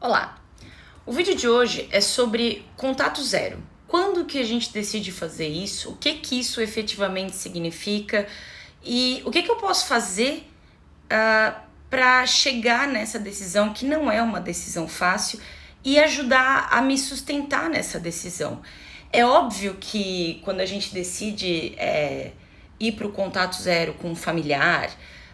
Olá, o vídeo de hoje é sobre contato zero. Quando que a gente decide fazer isso? O que isso efetivamente significa? E o que eu posso fazer para chegar nessa decisão, que não é uma decisão fácil, e ajudar a me sustentar nessa decisão? É óbvio que quando a gente decide ir para o contato zero com um familiar,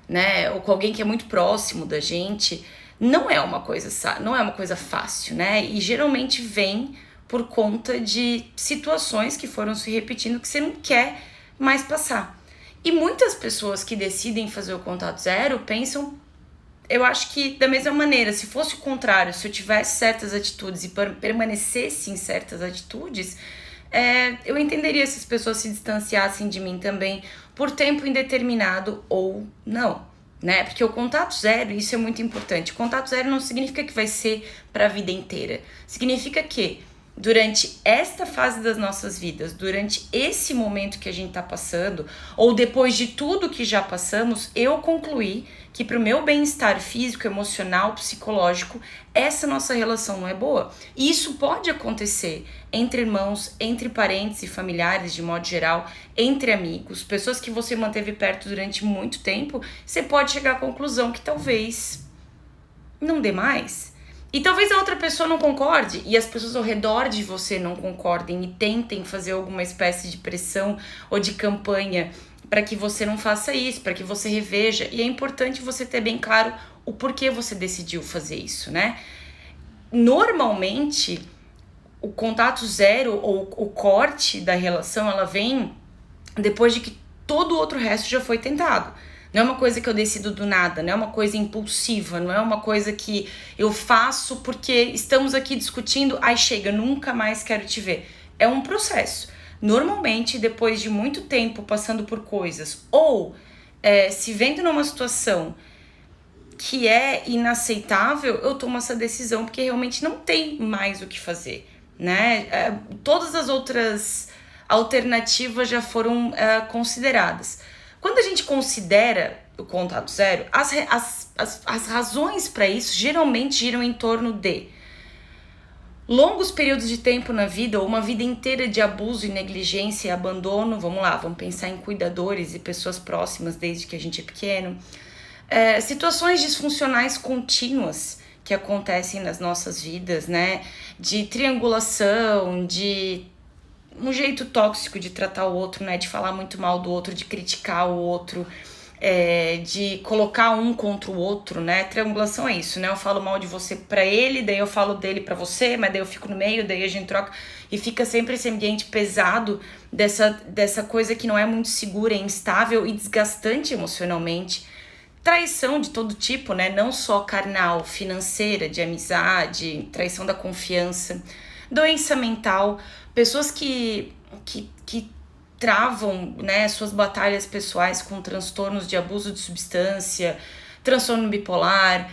né, ou com alguém que é muito próximo da gente, não é uma coisa fácil, né? E geralmente vem por conta de situações que foram se repetindo que você não quer mais passar. E muitas pessoas que decidem fazer o contato zero pensam, eu acho que da mesma maneira, se fosse o contrário, se eu tivesse certas atitudes e permanecesse em certas atitudes, eu entenderia se as pessoas se distanciassem de mim também por tempo indeterminado ou não. Né? Porque o contato zero, isso é muito importante. O contato zero não significa que vai ser para a vida inteira. Significa que durante esta fase das nossas vidas, durante esse momento que a gente está passando, ou depois de tudo que já passamos, eu concluí que para o meu bem-estar físico, emocional, psicológico, essa nossa relação não é boa. E isso pode acontecer entre irmãos, entre parentes e familiares, de modo geral, entre amigos, pessoas que você manteve perto durante muito tempo. Você pode chegar à conclusão que talvez não dê mais. E talvez a outra pessoa não concorde, e as pessoas ao redor de você não concordem e tentem fazer alguma espécie de pressão ou de campanha para que você não faça isso, para que você reveja. E é importante você ter bem claro o porquê você decidiu fazer isso, né? Normalmente, o contato zero ou o corte da relação, ela vem depois de que todo o outro resto já foi tentado. Não é uma coisa que eu decido do nada, não é uma coisa impulsiva, não é uma coisa que eu faço porque estamos aqui discutindo, aí chega, nunca mais quero te ver. É um processo. Normalmente, depois de muito tempo passando por coisas, ou se vendo numa situação que é inaceitável, eu tomo essa decisão porque realmente não tem mais o que fazer, né? Todas as outras alternativas já foram consideradas. Quando a gente considera o contato zero, as razões para isso geralmente giram em torno de longos períodos de tempo na vida, ou uma vida inteira de abuso e negligência e abandono. Vamos lá, vamos pensar em cuidadores e pessoas próximas desde que a gente é pequeno. Situações disfuncionais contínuas que acontecem nas nossas vidas, né? De triangulação, de um jeito tóxico de tratar o outro, né? De falar muito mal do outro, de criticar o outro, de colocar um contra o outro, né? Triangulação é isso, né? Eu falo mal de você pra ele, daí eu falo dele pra você, mas daí eu fico no meio, daí a gente troca e fica sempre esse ambiente pesado dessa coisa que não é muito segura, é instável e desgastante emocionalmente. Traição de todo tipo, né? Não só carnal, financeira, de amizade, traição da confiança, doença mental, pessoas que travam, né, suas batalhas pessoais com transtornos de abuso de substância, transtorno bipolar,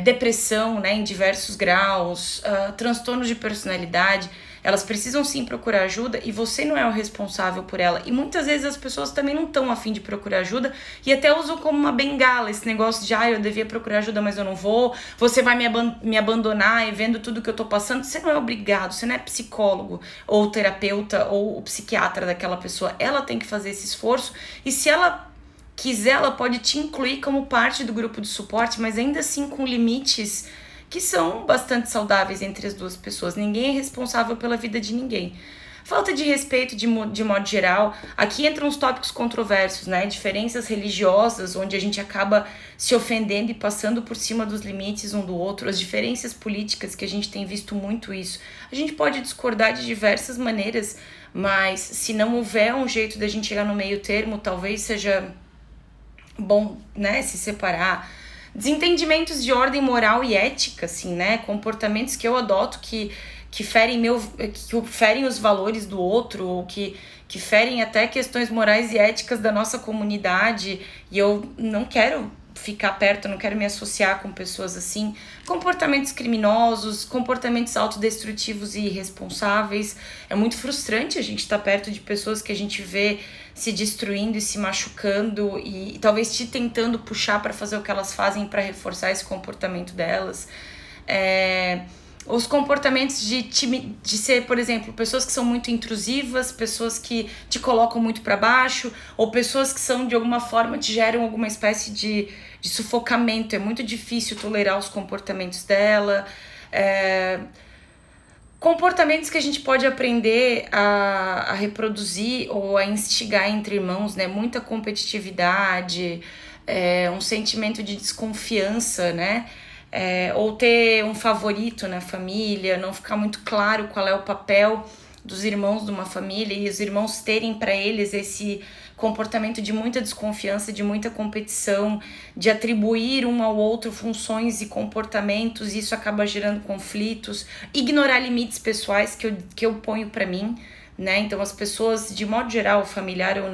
depressão, né, em diversos graus, transtornos de personalidade. Elas precisam sim procurar ajuda e você não é o responsável por ela. E muitas vezes as pessoas também não estão a fim de procurar ajuda e até usam como uma bengala esse negócio de eu devia procurar ajuda, mas eu não vou. Você vai me abandonar e vendo tudo que eu tô passando. Você não é obrigado, você não é psicólogo ou terapeuta ou o psiquiatra daquela pessoa. Ela tem que fazer esse esforço e se ela quiser, ela pode te incluir como parte do grupo de suporte, mas ainda assim com limites que são bastante saudáveis entre as duas pessoas. Ninguém é responsável pela vida de ninguém. Falta de respeito de modo geral. Aqui entram os tópicos controversos, né? Diferenças religiosas, onde a gente acaba se ofendendo e passando por cima dos limites um do outro. As diferenças políticas, que a gente tem visto muito isso. A gente pode discordar de diversas maneiras, mas se não houver um jeito da gente chegar no meio termo, talvez seja bom, né, se separar. Desentendimentos de ordem moral e ética, assim, né? Comportamentos que eu adoto que ferem os valores do outro, ou que ferem até questões morais e éticas da nossa comunidade, e eu não quero ficar perto, não quero me associar com pessoas assim. Comportamentos criminosos, comportamentos autodestrutivos e irresponsáveis. É muito frustrante a gente estar perto de pessoas que a gente vê se destruindo e se machucando e talvez te tentando puxar para fazer o que elas fazem para reforçar esse comportamento delas. Os comportamentos de ser, por exemplo, pessoas que são muito intrusivas, pessoas que te colocam muito para baixo, ou pessoas que são, de alguma forma, te geram alguma espécie de sufocamento. É muito difícil tolerar os comportamentos dela. Comportamentos que a gente pode aprender a reproduzir ou a instigar entre irmãos, né? Muita competitividade, um sentimento de desconfiança, né? Ou ter um favorito na família, não ficar muito claro qual é o papel dos irmãos de uma família e os irmãos terem para eles esse comportamento de muita desconfiança, de muita competição, de atribuir um ao outro funções e comportamentos, e isso acaba gerando conflitos, ignorar limites pessoais que eu ponho para mim, né? Então as pessoas, de modo geral, familiar ou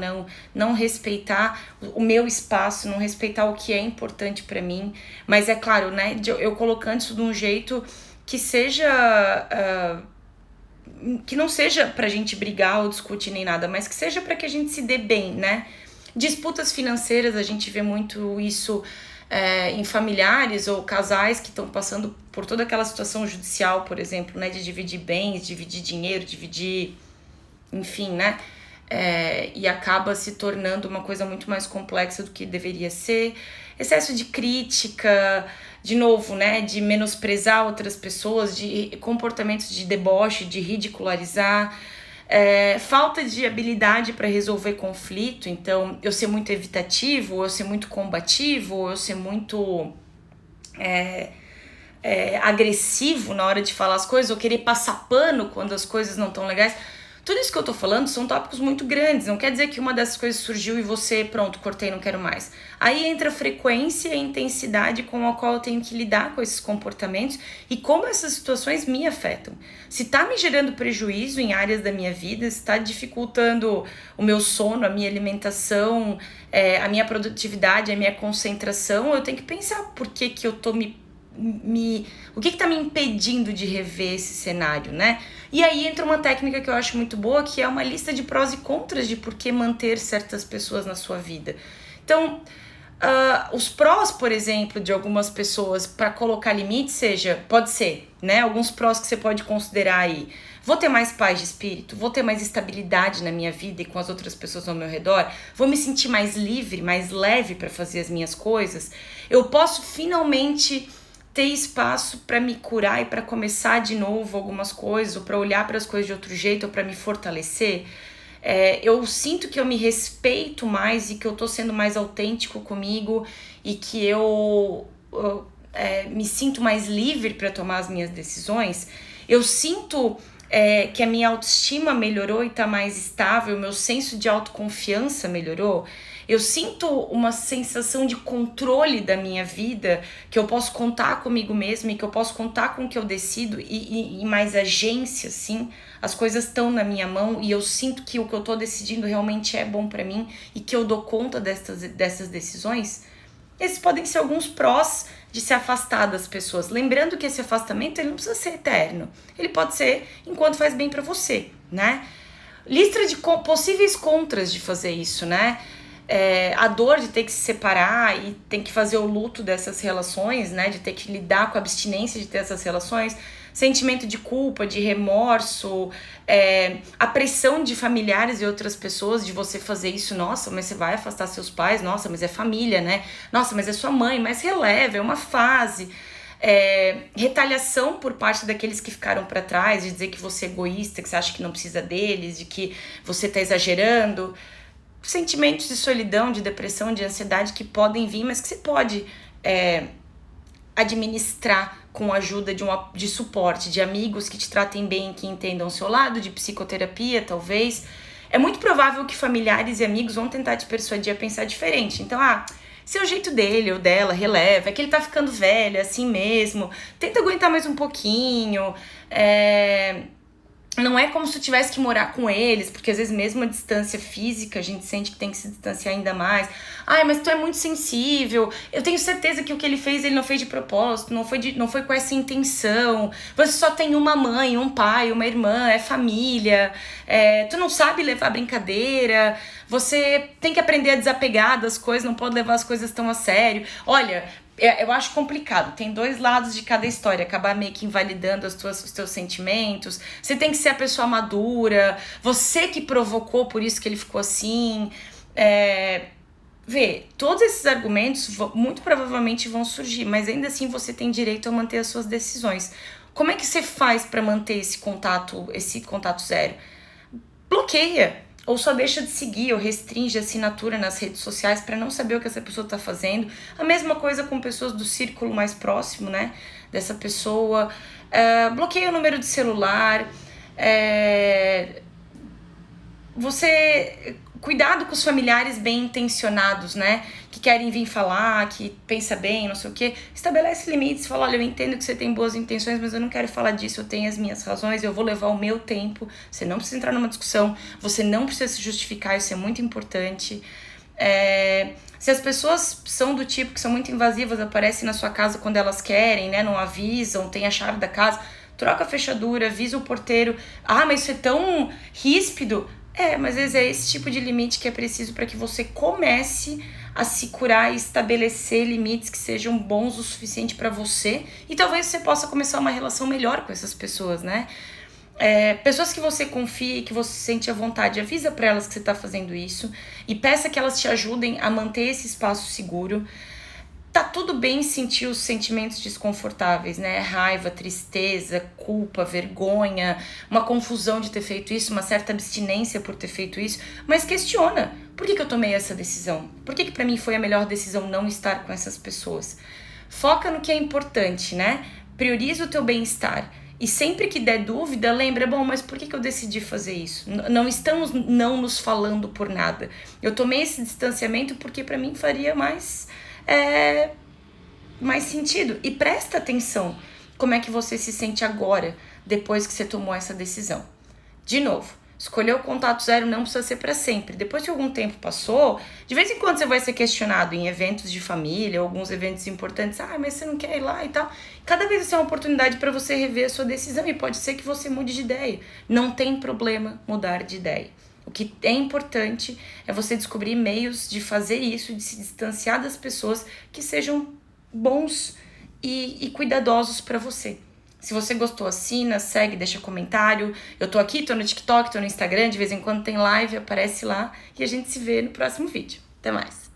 não respeitar o meu espaço, não respeitar o que é importante para mim, mas é claro, né, eu colocando isso de um jeito que seja que não seja pra gente brigar ou discutir nem nada, mas que seja pra que a gente se dê bem, né? Disputas financeiras, a gente vê muito isso em familiares ou casais que estão passando por toda aquela situação judicial, por exemplo, né, de dividir bens, dividir dinheiro, dividir, enfim, né? E acaba se tornando uma coisa muito mais complexa do que deveria ser. Excesso de crítica, de novo, né? De menosprezar outras pessoas, de comportamentos de deboche, de ridicularizar. Falta de habilidade para resolver conflito. Então, eu ser muito evitativo, eu ser muito combativo, eu ser muito agressivo na hora de falar as coisas, ou querer passar pano quando as coisas não estão legais. Tudo isso que eu tô falando são tópicos muito grandes, não quer dizer que uma dessas coisas surgiu e você, pronto, cortei, não quero mais. Aí entra a frequência e a intensidade com a qual eu tenho que lidar com esses comportamentos e como essas situações me afetam. Se tá me gerando prejuízo em áreas da minha vida, se tá dificultando o meu sono, a minha alimentação, a minha produtividade, a minha concentração, eu tenho que pensar por que eu tô o que tá me impedindo de rever esse cenário, né? E aí entra uma técnica que eu acho muito boa, que é uma lista de prós e contras de por que manter certas pessoas na sua vida. Então, os prós, por exemplo, de algumas pessoas para colocar limite, pode ser, né? Alguns prós que você pode considerar aí. Vou ter mais paz de espírito, vou ter mais estabilidade na minha vida e com as outras pessoas ao meu redor, vou me sentir mais livre, mais leve para fazer as minhas coisas. Eu posso finalmente ter espaço para me curar e para começar de novo algumas coisas, ou para olhar para as coisas de outro jeito, ou para me fortalecer. Eu sinto que eu me respeito mais e que eu tô sendo mais autêntico comigo e que eu me sinto mais livre para tomar as minhas decisões. Eu sinto que a minha autoestima melhorou e tá mais estável, meu senso de autoconfiança melhorou. Eu sinto uma sensação de controle da minha vida, que eu posso contar comigo mesma e que eu posso contar com o que eu decido e mais agência, assim. As coisas estão na minha mão e eu sinto que o que eu tô decidindo realmente é bom pra mim e que eu dou conta dessas decisões. Esses podem ser alguns prós de se afastar das pessoas. Lembrando que esse afastamento ele não precisa ser eterno. Ele pode ser enquanto faz bem pra você, né? Lista de possíveis contras de fazer isso, né? A dor de ter que se separar e tem que fazer o luto dessas relações, né? De ter que lidar com a abstinência de ter essas relações, sentimento de culpa, de remorso, a pressão de familiares e outras pessoas de você fazer isso. Nossa, mas você vai afastar seus pais? Nossa, mas é família, né? Nossa, mas é sua mãe, mas releva, é uma fase. Retaliação por parte daqueles que ficaram para trás, de dizer que você é egoísta, que você acha que não precisa deles, de que você tá exagerando. Sentimentos de solidão, de depressão, de ansiedade que podem vir, mas que você pode administrar com a ajuda de suporte, de amigos que te tratem bem, que entendam o seu lado, de psicoterapia, talvez. É muito provável que familiares e amigos vão tentar te persuadir a pensar diferente. Então, se é o jeito dele ou dela, releva, é que ele tá ficando velho, é assim mesmo, tenta aguentar mais um pouquinho, não é como se tu tivesse que morar com eles, porque às vezes mesmo a distância física, a gente sente que tem que se distanciar ainda mais. Mas tu é muito sensível, eu tenho certeza que o que ele fez, ele não fez de propósito, não foi com essa intenção. Você só tem uma mãe, um pai, uma irmã, é família, tu não sabe levar brincadeira, você tem que aprender a desapegar das coisas, não pode levar as coisas tão a sério. Olha, Eu acho complicado, tem dois lados de cada história, acabar meio que invalidando os teus sentimentos, você tem que ser a pessoa madura, você que provocou, por isso que ele ficou assim, vê, todos esses argumentos muito provavelmente vão surgir, mas ainda assim você tem direito a manter as suas decisões. Como é que você faz para manter esse contato zero? Bloqueia, ou só deixa de seguir, ou restringe a assinatura nas redes sociais para não saber o que essa pessoa tá fazendo. A mesma coisa com pessoas do círculo mais próximo, né, dessa pessoa. Bloqueia o número de celular. Cuidado com os familiares bem intencionados, né? Que querem vir falar, que pensa bem, não sei o quê. Estabelece limites, fala, olha, eu entendo que você tem boas intenções, mas eu não quero falar disso, eu tenho as minhas razões, eu vou levar o meu tempo. Você não precisa entrar numa discussão, você não precisa se justificar, isso é muito importante. Se as pessoas são do tipo que são muito invasivas, aparecem na sua casa quando elas querem, né? Não avisam, tem a chave da casa, troca a fechadura, avisa o porteiro. Ah, mas isso é tão ríspido. Mas às vezes é esse tipo de limite que é preciso para que você comece a se curar e estabelecer limites que sejam bons o suficiente para você, e talvez você possa começar uma relação melhor com essas pessoas, né? Pessoas que você confia e que você sente à vontade, avisa para elas que você tá fazendo isso e peça que elas te ajudem a manter esse espaço seguro. Tá tudo bem sentir os sentimentos desconfortáveis, né? Raiva, tristeza, culpa, vergonha, uma confusão de ter feito isso, uma certa abstinência por ter feito isso, mas questiona. Por que eu tomei essa decisão? Por que pra mim foi a melhor decisão não estar com essas pessoas? Foca no que é importante, né? Prioriza o teu bem-estar. E sempre que der dúvida, lembra, bom, mas por que eu decidi fazer isso? Não estamos não nos falando por nada. Eu tomei esse distanciamento porque pra mim faria mais sentido. E presta atenção como é que você se sente agora, depois que você tomou essa decisão. De novo, escolher o contato zero não precisa ser para sempre. Depois que algum tempo passou, de vez em quando você vai ser questionado em eventos de família, alguns eventos importantes, mas você não quer ir lá e tal. Cada vez isso é uma oportunidade para você rever a sua decisão e pode ser que você mude de ideia. Não tem problema mudar de ideia. O que é importante é você descobrir meios de fazer isso, de se distanciar das pessoas que sejam bons e cuidadosos para você. Se você gostou, assina, segue, deixa comentário. Eu tô aqui, tô no TikTok, tô no Instagram, de vez em quando tem live, aparece lá. E a gente se vê no próximo vídeo. Até mais!